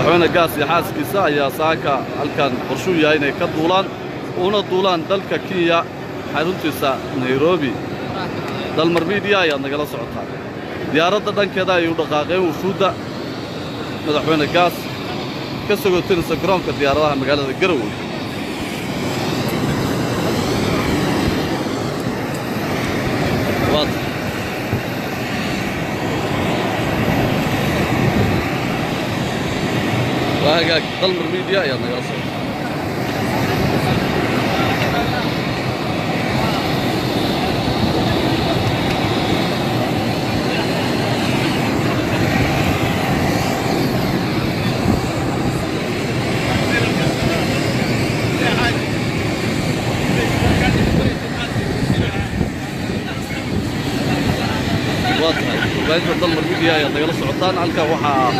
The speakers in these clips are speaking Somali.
madaxweyne gaas iyo xaaskiisa ayaa saaka halkan qorshu yahay inay ka duulaan una duulaan dalka Kenya xaruntiisa Nairobi dalmar media ayaa nagala socota diyaaradda dhankeeda ay u dhaqaaqeen wufuudda madaxweyne gaas ka sogootinaysa garoonka diyaaradaha magaalada Garowe وهاجاك ضل الميديا يا نقص واضح وبعد ضل الميديا يا نقص عطان على وحا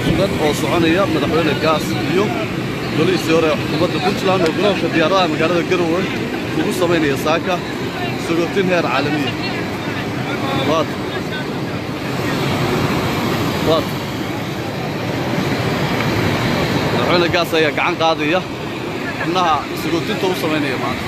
sugan oo soconaya madaxweyne gaas iyo golihiisii hore xukuumadda Puntland oo garoonka diyaaradaha magaalada Garowe ugu sameynaya saaka sugootin heer caalami ah madaxweyne gaas ayaa gacan qaadaya xubnaha sugootinta u sameynaya maanta